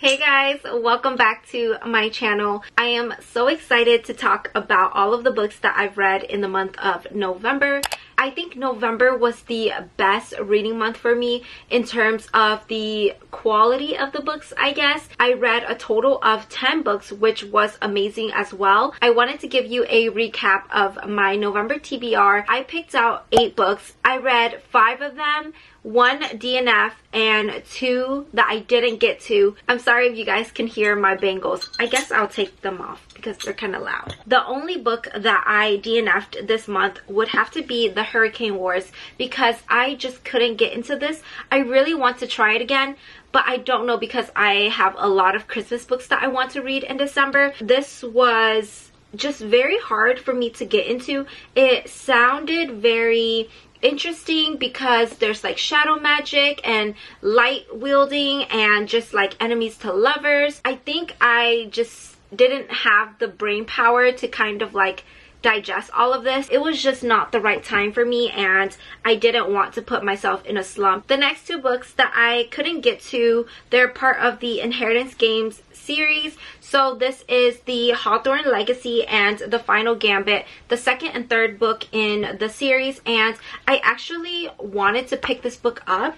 Hey guys, welcome back to my channel. I am so excited to talk about all of the books that I've read in the month of November. I think November was the best reading month for me in terms of the quality of the books, I guess. I read a total of 10 books, which was amazing as well. I wanted to give you a recap of my November TBR. I picked out 8 books. I read 5 of them, 1 DNF, and 2 that I didn't get to. I'm sorry if you guys can hear my bangles. I guess I'll take them off because they're kind of loud. The only book that I DNF'd this month would have to be The Hurricane Wars because I just couldn't get into this. I really want to try it again, but I don't know because I have a lot of Christmas books that I want to read in December. This was just very hard for me to get into. It sounded very interesting because there's like shadow magic and light wielding and just like enemies to lovers. I think I just didn't have the brain power to kind of like digest all of this. It was just not the right time for me and I didn't want to put myself in a slump. The next 2 books that I couldn't get to, they're part of the Inheritance Games series. So this is the Hawthorne Legacy and The Final Gambit, the second and third book in the series, and I actually wanted to pick this book up,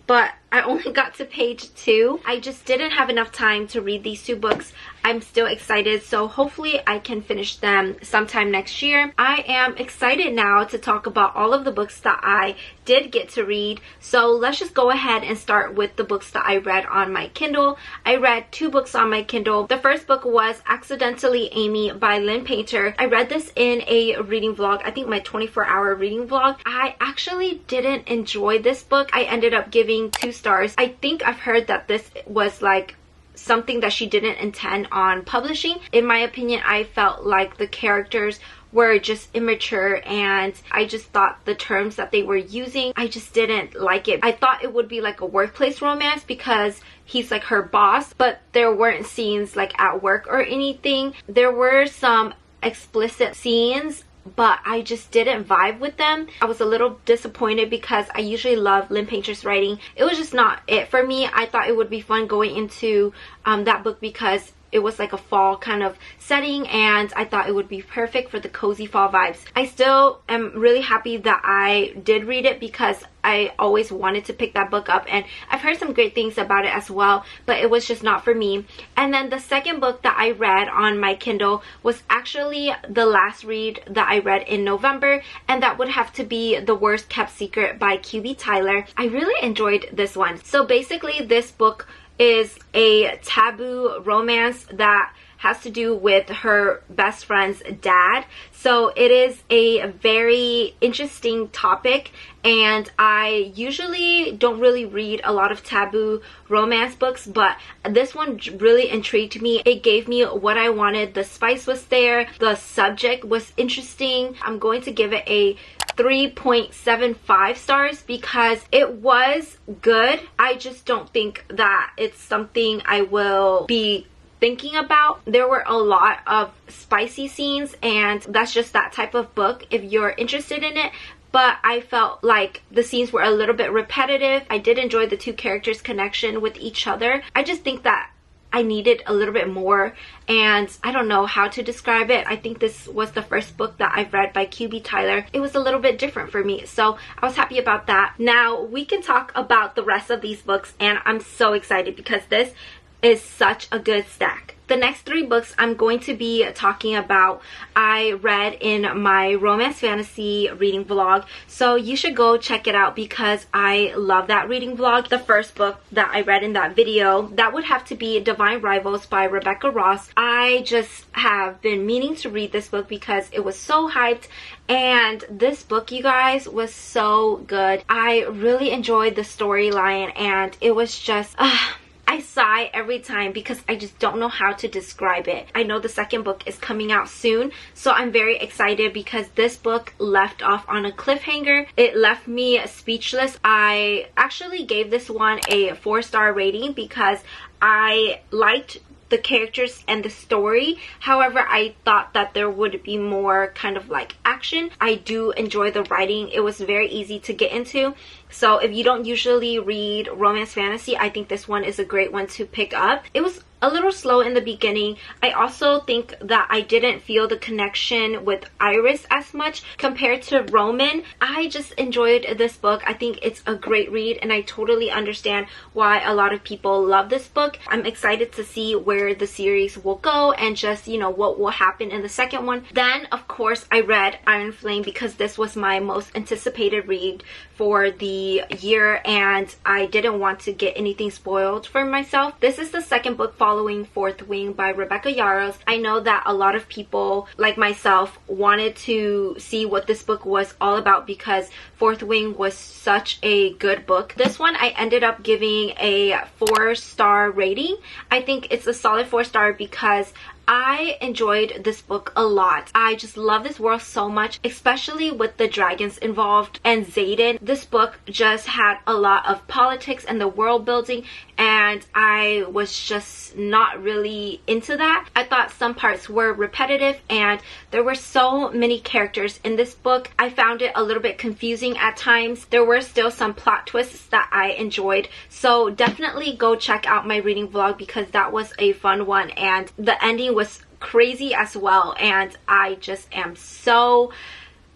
but I only got to page 2. I just didn't have enough time to read these 2 books. I'm still excited, so hopefully I can finish them sometime next year. I am excited now to talk about all of the books that I did get to read. So let's just go ahead and start with the books that I read on my Kindle. I read 2 books on my Kindle. The first book was Accidentally Amy by Lynn Painter. I read this in a reading vlog, I think my 24-hour reading vlog. I actually didn't enjoy this book. I ended up giving 2 stars. I think I've heard that this was like something that she didn't intend on publishing. In my opinion, I felt like the characters were just immature and I just thought the terms that they were using, I just didn't like it. I thought it would be like a workplace romance because he's like her boss, but there weren't scenes like at work or anything. There were some explicit scenes, but I just didn't vibe with them. I was a little disappointed because I usually love Lynn Painter's writing. It was just not it for me. I thought it would be fun going into that book because it was like a fall kind of setting and I thought it would be perfect for the cozy fall vibes. I still am really happy that I did read it because I always wanted to pick that book up and I've heard some great things about it as well, but it was just not for me. And then the second book that I read on my Kindle was actually the last read that I read in November, and that would have to be The Worst Kept Secret by QB Tyler. I really enjoyed this one. So basically this book is a taboo romance that has to do with her best friend's dad. So it is a very interesting topic and I usually don't really read a lot of taboo romance books, but this one really intrigued me. It gave me what I wanted. The spice was there. The subject was interesting. I'm going to give it a 3.75 stars because it was good. I just don't think that it's something I will be thinking about. There were a lot of spicy scenes and that's just that type of book if you're interested in it, but I felt like the scenes were a little bit repetitive. I did enjoy the 2 characters' connection with each other. I just think that I needed a little bit more and I don't know how to describe it. I think this was the first book that I've read by QB Tyler. It was a little bit different for me, so I was happy about that. Now we can talk about the rest of these books and I'm so excited because this is such a good stack. The next 3 books I'm going to be talking about I read in my romance fantasy reading vlog, so you should go check it out because I love that reading vlog. The first book that I read in that video, that would have to be Divine Rivals by Rebecca Ross. I just have been meaning to read this book because it was so hyped, and this book, you guys, was so good. I really enjoyed the storyline and it was just I sigh every time because I just don't know how to describe it. I know the second book is coming out soon, so I'm very excited because this book left off on a cliffhanger. It left me speechless. I actually gave this one a 4-star rating because I liked the the characters and the story. However, I thought that there would be more kind of like action. I do enjoy the writing. It was very easy to get into. So if you don't usually read romance fantasy, I think this one is a great one to pick up. It was a little slow in the beginning. I also think that I didn't feel the connection with Iris as much compared to Roman. I just enjoyed this book. I think it's a great read, and I totally understand why a lot of people love this book. I'm excited to see where the series will go and just, you know, what will happen in the second one. Then, of course, I read Iron Flame because this was my most anticipated read for the year, and I didn't want to get anything spoiled for myself. This is the second book following Fourth Wing by Rebecca Yarros. I know that a lot of people like myself wanted to see what this book was all about because Fourth Wing was such a good book. This one I ended up giving a 4-star rating. I think it's a solid 4-star because I enjoyed this book a lot. I just love this world so much, especially with the dragons involved and Xaden. This book just had a lot of politics and the world building, and I was just not really into that. I thought some parts were repetitive, and there were so many characters in this book. I found it a little bit confusing at times. There were still some plot twists that I enjoyed, so definitely go check out my reading vlog because that was a fun one, and the ending was crazy as well. And I just am so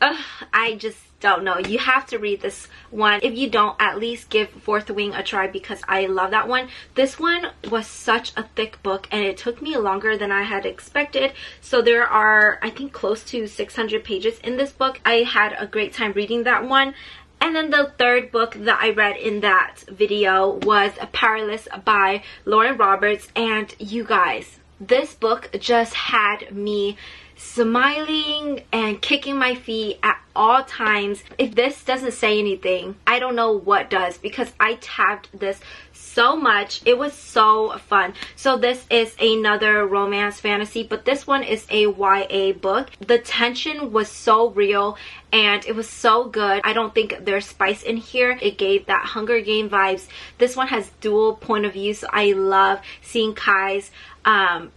I just don't know. You have to read this one. If you don't, at least give Fourth Wing a try because I love that one. This one was such a thick book, and it took me longer than I had expected. So there are, I think, close to 600 pages in this book. I had a great time reading that one. And then the third book that I read in that video was Powerless by Lauren Roberts. And you guys, this book just had me smiling and kicking my feet at all times. If this doesn't say anything, I don't know what does, because I tabbed this so much. It was so fun. So this is another romance fantasy, but this one is a YA book. The tension was so real and it was so good. I don't think there's spice in here. It gave that Hunger Game vibes. This one has dual point of view, so I love seeing Kai's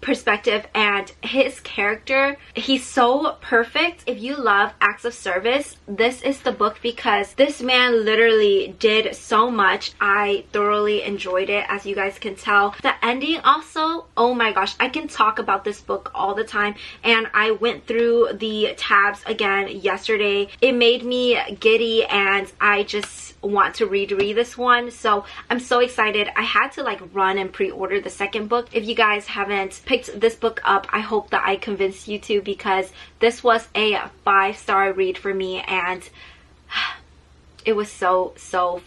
perspective and his character. He's so perfect. If you love acts of service, this is the book because this man literally did so much. I thoroughly enjoyed it, as you guys can tell. The ending also, oh my gosh, I can talk about this book all the time, and I went through the tabs again yesterday. It made me giddy, and I just want to read this one. So I'm so excited. I had to like run and pre-order the second book. If you guys haven't picked this book up, I hope that I convinced you to, because this was a 5-star read for me, and it was so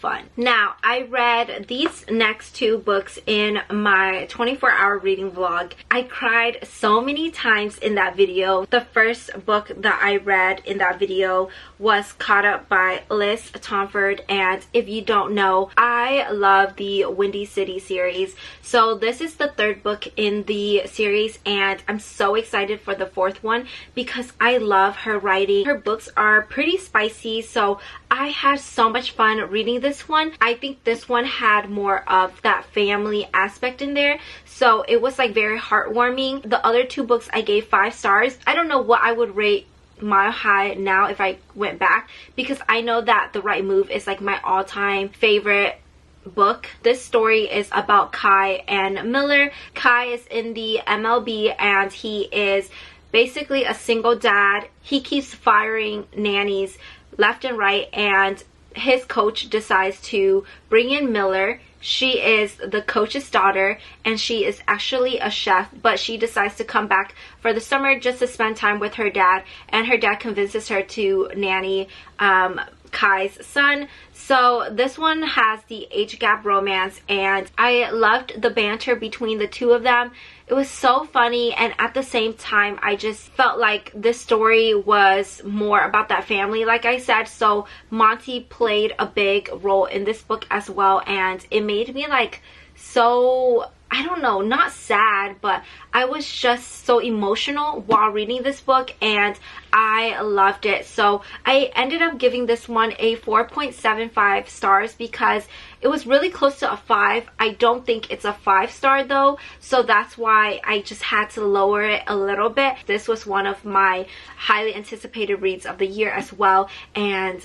fun. Now, I read these next two books in my 24-hour reading vlog. I cried so many times in that video. The first book that I read in that video was Caught Up by Liz Tomford, and if you don't know, I love the Windy City series. So this is the third book in the series, and I'm so excited for the fourth one because I love her writing. Her books are pretty spicy, so I had so much fun reading this one. I think this one had more of that family aspect in there, so it was like very heartwarming. The other two books I gave 5 stars. I don't know what I would rate Mile High now if I went back, because I know that The Right Move is like my all-time favorite book. This story is about Kai and Miller. Kai is in the MLB, and he is basically a single dad. He keeps firing nannies left and right, and his coach decides to bring in Miller. She is the coach's daughter, and she is actually a chef, but she decides to come back for the summer just to spend time with her dad, and her dad convinces her to nanny Kai's son. So this one has the age gap romance, and I loved the banter between the two of them. It was so funny, and at the same time I just felt like this story was more about that family, like I said. So Monty played a big role in this book as well, and it made me like so, I don't know, not sad, but I was just so emotional while reading this book, and I loved it. So I ended up giving this one a 4.75 stars because it was really close to a 5. I don't think it's a 5-star though, so that's why I just had to lower it a little bit. This was one of my highly anticipated reads of the year as well, and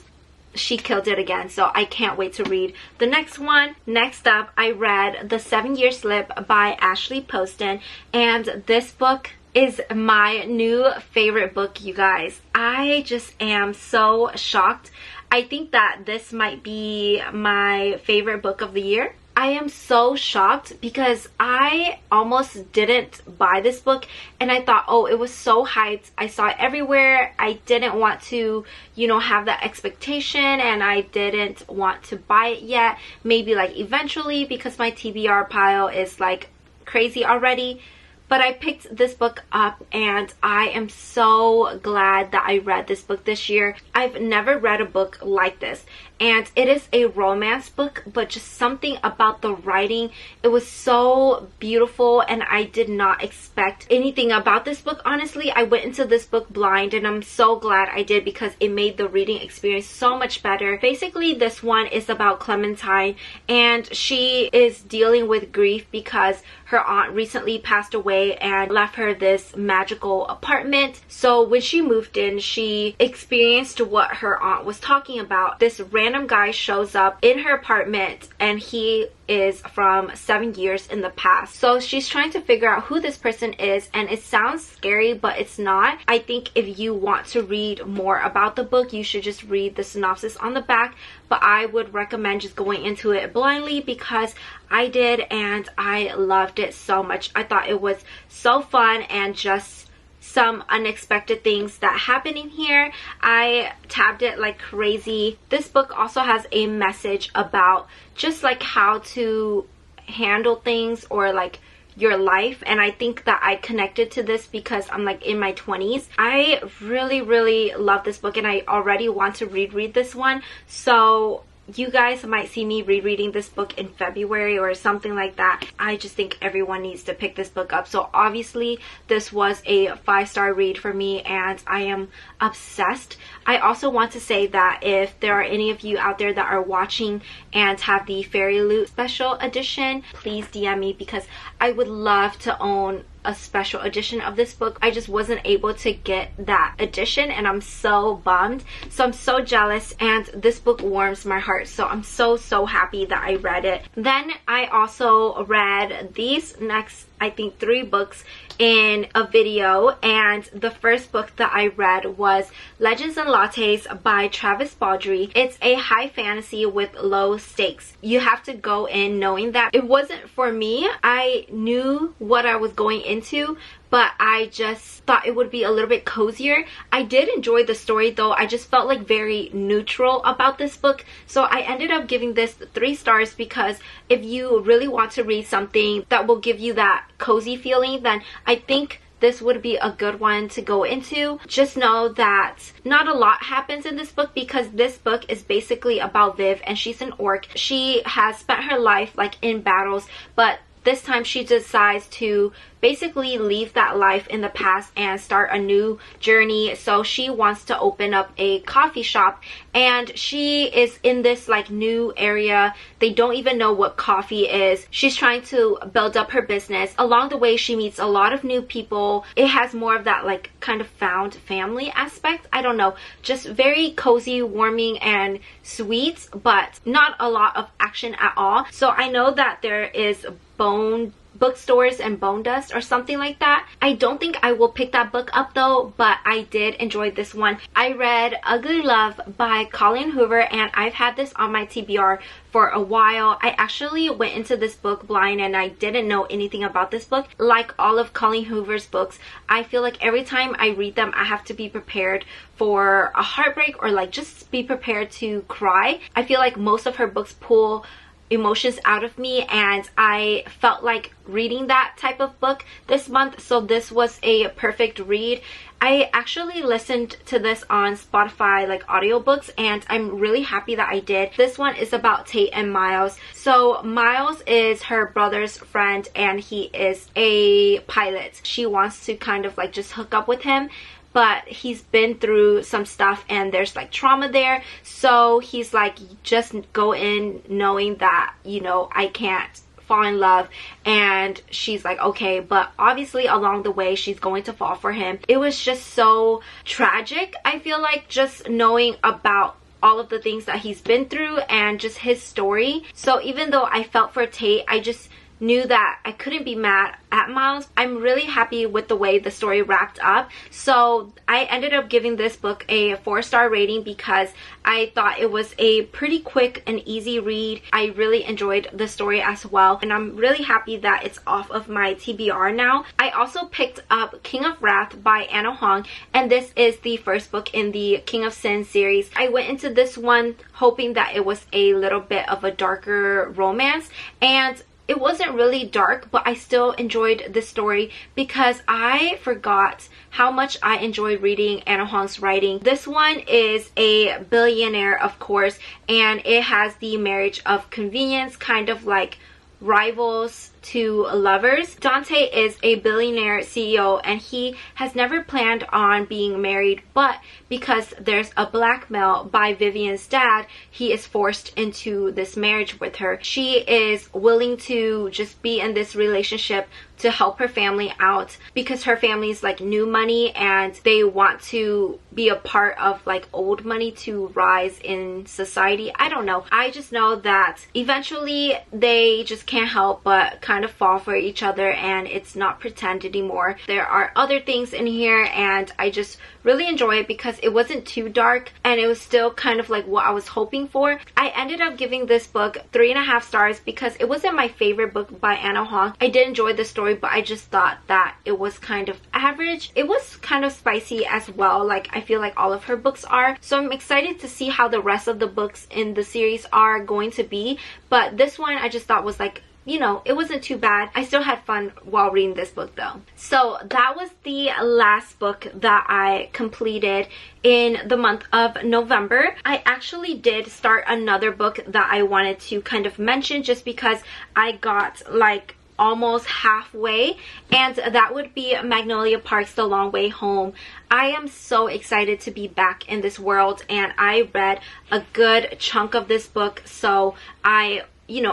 she killed it again, so I can't wait to read the next one. Next up, I read The 7-Year Slip by Ashley Poston, and this book is my new favorite book, you guys. I just am so shocked. I think that this might be my favorite book of the year. I am so shocked because I almost didn't buy this book, and I thought, oh, it was so hyped. I saw it everywhere. I didn't want to, you know, have that expectation, and I didn't want to buy it yet. Maybe like eventually, because my TBR pile is like crazy already. But I picked this book up, and I am so glad that I read this book this year. I've never read a book like this, and it is a romance book, but just something about the writing, it was so beautiful, and I did not expect anything about this book. Honestly, I went into this book blind, and I'm so glad I did because it made the reading experience so much better. Basically, this one is about Clementine, and she is dealing with grief because her aunt recently passed away and left her this magical apartment. So when she moved in, she experienced what her aunt was talking about. This random guy shows up in her apartment, and he is from 7 years in the past. So she's trying to figure out who this person is, and it sounds scary, but it's not. I think if you want to read more about the book, you should just read the synopsis on the back, but I would recommend just going into it blindly because I did, and I loved it so much. I thought it was so fun, and just some unexpected things that happen in here. I tabbed it like crazy. This book also has a message about just like how to handle things or like your life, and I think that I connected to this because I'm like in my 20s. I really love this book, and I already want to reread this one. So you guys might see me rereading this book in February or something like that. I just think everyone needs to pick this book up. So obviously this was a 5-star read for me, and I am obsessed. I also want to say that if there are any of you out there that are watching and have the Fairy Loot special edition, please DM me because I would love to own a special edition of this book. I just wasn't able to get that edition, and I'm so bummed. So I'm so jealous, and this book warms my heart. So I'm so happy that I read it. Then I also read these next, I think, 3 books in a video, and the first book that I read was Legends and Lattes by Travis Baldree. It's a high fantasy with low stakes. You have to go in knowing that. It wasn't for me. I knew what I was going into, but I just thought it would be a little bit cozier. I did enjoy the story though. I just felt like very neutral about this book. So I ended up giving this 3 stars because if you really want to read something that will give you that cozy feeling, then I think this would be a good one to go into. Just know that not a lot happens in this book because this book is basically about Viv, and she's an orc. She has spent her life like in battles, but this time she decides to basically leave that life in the past and start a new journey. So she wants to open up a coffee shop, and she is in this like new area. They don't even know what coffee is. She's trying to build up her business. Along the way, she meets a lot of new people. It has more of that like kind of found family aspect. I don't know, just very cozy, warming, and sweet, but not a lot of action at all. So I know that there is Bone Bookstores and Bone Dust or something like that. I don't think I will pick that book up though, but I did enjoy this one. I read Ugly Love by Colleen Hoover, and I've had this on my TBR for a while. I actually went into this book blind, and I didn't know anything about this book. Like all of Colleen Hoover's books, I feel like every time I read them, I have to be prepared for a heartbreak or like just be prepared to cry. I feel like most of her books pull emotions out of me, and I felt like reading that type of book this month, so this was a perfect read. I actually listened to this on Spotify, like audiobooks, and I'm really happy that I did. This one is about Tate and Miles. So Miles is her brother's friend and he is a pilot. She wants to kind of like just hook up with him, but he's been through some stuff and there's like trauma there. So he's like, just go in knowing that, you know, I can't fall in love. And she's like, okay, but obviously along the way she's going to fall for him. It was just so tragic, I feel like, just knowing about all of the things that he's been through and just his story. So even though I felt for Tate, I just knew that I couldn't be mad at Miles. I'm really happy with the way the story wrapped up. So I ended up giving this book a 4-star rating because I thought it was a pretty quick and easy read. I really enjoyed the story as well, and I'm really happy that it's off of my TBR now. I also picked up King of Wrath by Anna Huang, and this is the first book in the King of Sin series. I went into this one hoping that it was a little bit of a darker romance, and it wasn't really dark, but I still enjoyed this story because I forgot how much I enjoyed reading Anna Huang's writing. This one is a billionaire, of course, and it has the marriage of convenience, kind of like rivals to lovers. Dante is a billionaire CEO and he has never planned on being married, but because there's a blackmail by Vivian's dad, he is forced into this marriage with her. She is willing to just be in this relationship to help her family out because her family is like new money and they want to be a part of like old money to rise in society. I don't know. I just know that eventually they just can't help but kind of fall for each other and it's not pretend anymore. There are other things in here and I just really enjoy it because it wasn't too dark and it was still kind of like what I was hoping for. I ended up giving this book 3.5 stars because it wasn't my favorite book by Anna Huang. I did enjoy the story, but I just thought that it was kind of average. It was kind of spicy as well, like I feel like all of her books are. So I'm excited to see how the rest of the books in the series are going to be, but this one I just thought was like, you know, it wasn't too bad. I still had fun while reading this book though. So that was the last book that I completed in the month of November. I actually did start another book that I wanted to kind of mention just because I got like almost halfway, and that would be Magnolia Park's The Long Way Home. I am so excited to be back in this world and I read a good chunk of this book, so I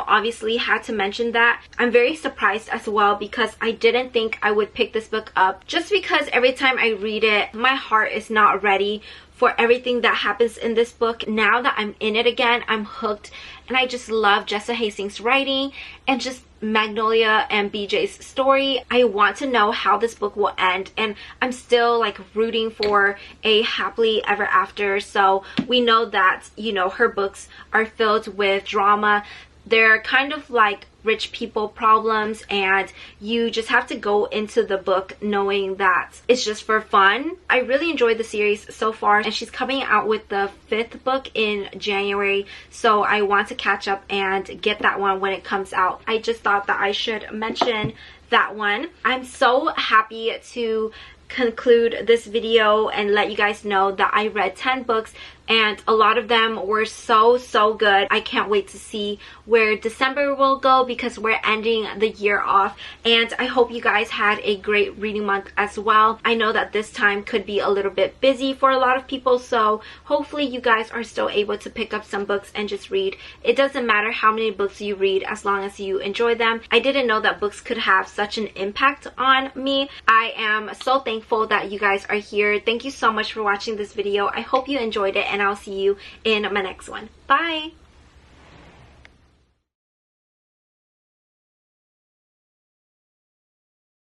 obviously had to mention that. I'm very surprised as well because I didn't think I would pick this book up just because every time I read it, my heart is not ready for everything that happens in this book. Now that I'm in it again, I'm hooked and I just love Jessa Hastings' writing and just Magnolia and BJ's story. I want to know how this book will end and I'm still like rooting for a happily ever after. So we know that, her books are filled with drama. They're kind of like rich people problems and you just have to go into the book knowing that it's just for fun. I really enjoyed the series so far and she's coming out with the 5th book in January, so I want to catch up and get that one when it comes out. I just thought that I should mention that one. I'm so happy to conclude this video and let you guys know that I read 10 books and a lot of them were so good. I can't wait to see where December will go because we're ending the year off, and I hope you guys had a great reading month as well. I know that this time could be a little bit busy for a lot of people, so hopefully you guys are still able to pick up some books and just read. It doesn't matter how many books you read as long as you enjoy them. I didn't know that books could have such an impact on me. I am so thankful that you guys are here. Thank you so much for watching this video. I hope you enjoyed it and I'll see you in my next one. Bye!